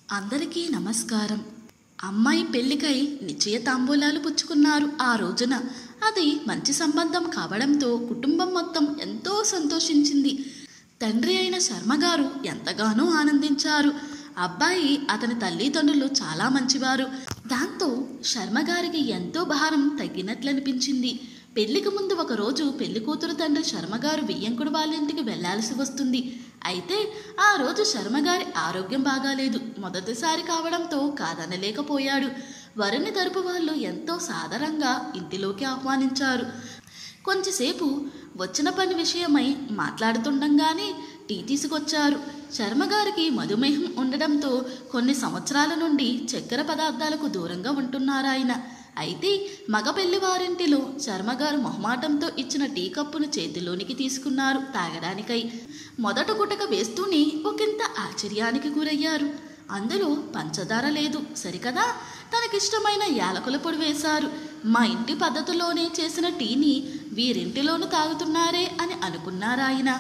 అందరికీ నమస్కారం. అమ్మాయి పెళ్లికై నిశ్చయ తాంబూలాలు పుచ్చుకున్నారు. ఆ రోజున అది మంచి సంబంధం కావడంతో కుటుంబం మొత్తం ఎంతో సంతోషించింది. తండ్రి అయిన శర్మగారు ఎంతగానో ఆనందించారు. అబ్బాయి అతని తల్లిదండ్రులు చాలా మంచివారు. దాంతో శర్మగారికి ఎంతో భారం తగ్గినట్లనిపించింది. పెళ్లికి ముందు ఒకరోజు పెళ్లి కూతురు తండ్రి శర్మగారు వియ్యంకుడు వాళ్ళ ఇంటికి వెళ్లాల్సి వస్తుంది. అయితే ఆ రోజు శర్మగారి ఆరోగ్యం బాగాలేదు. మొదటిసారి కావడంతో కాదనలేకపోయాడు. వరుని తరపు వాళ్ళు ఎంతో సాదరంగా ఇంటిలోకి ఆహ్వానించారు. కొంచెంసేపు వచ్చిన పని విషయమై మాట్లాడుతుండగానే టీ తీసుకొచ్చారు. శర్మగారికి మధుమేహం ఉండడంతో కొన్ని సంవత్సరాల నుండి చక్కెర పదార్థాలకు దూరంగా ఉంటున్నారాయన. అయితే మగ పెళ్లివారింటిలో శర్మగారు మొహమాటంతో ఇచ్చిన టీ కప్పును చేతిలోనికి తీసుకున్నారు తాగడానికై. మొదట గుటక వేస్తూనే ఒకంత ఆశ్చర్యానికి గురయ్యారు. అందులో పంచదార లేదు సరికదా, తనకిష్టమైన యాలకుల పొడి వేశారు. మా ఇంటి పద్ధతిలోనే చేసిన టీని వీరింటిలోనూ తాగుతున్నారే అని అనుకున్నారాయన.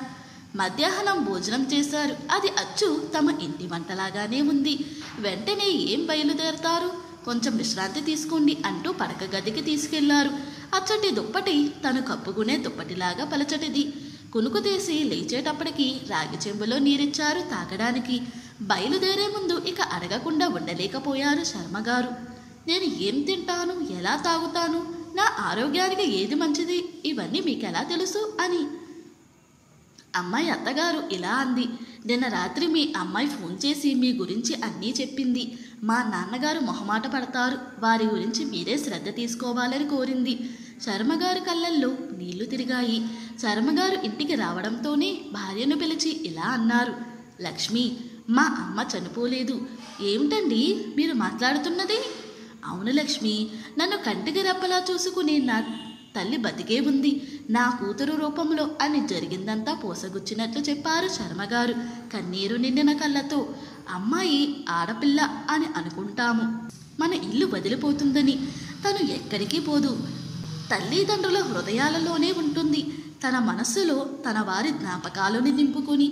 మధ్యాహ్నం భోజనం చేశారు. అది అచ్చు తమ ఇంటి వంటలాగానే ఉంది. వెంటనే ఏం బయలుదేరతారు, కొంచెం విశ్రాంతి తీసుకోండి అంటూ పడక గదికి తీసుకెళ్లారు. అచ్చటి దుప్పటి తను కప్పుకునే దుప్పటిలాగా పలచటిది. కునుకు తీసి లేచేటప్పటికి రాగి చెంబులో నీరిచ్చారు తాగడానికి. బయలుదేరే ముందు ఇక అడగకుండా ఉండలేకపోయారు శర్మగారు. నేను ఏం తింటాను, ఎలా తాగుతాను, నా ఆరోగ్యానికి ఏది మంచిది, ఇవన్నీ మీకెలా తెలుసు అని. అమ్మాయి అత్తగారు ఇలా అంది. నిన్న రాత్రి మీ అమ్మాయి ఫోన్ చేసి మీ గురించి అన్నీ చెప్పింది. మా నాన్నగారు మొహమాట పడతారు, వారి గురించి మీరే శ్రద్ధ తీసుకోవాలని కోరింది. శర్మగారి కళ్ళల్లో నీళ్లు తిరిగాయి. శర్మగారు ఇంటికి రావడంతోనే భార్యను పిలిచి ఇలా అన్నారు. లక్ష్మి, మా అమ్మ చనిపోలేదు. ఏమిటండి మీరు మాట్లాడుతున్నది? అవును లక్ష్మి, నన్ను కంటికి రెప్పలా చూసుకుని నా తల్లి బతికే ఉంది, నా కూతురు రూపంలో అని జరిగిందంతా పోసగుచ్చినట్లు చెప్పారు శర్మగారు కన్నీరు నిండిన కళ్ళతో. అమ్మాయి ఆడపిల్ల అని అనుకుంటాము, మన ఇల్లు వదిలిపోతుందని. తను ఎక్కడికి పోదు, తల్లిదండ్రుల హృదయాలలోనే ఉంటుంది. తన మనస్సులో తన వారి జ్ఞాపకాలను నింపుకొని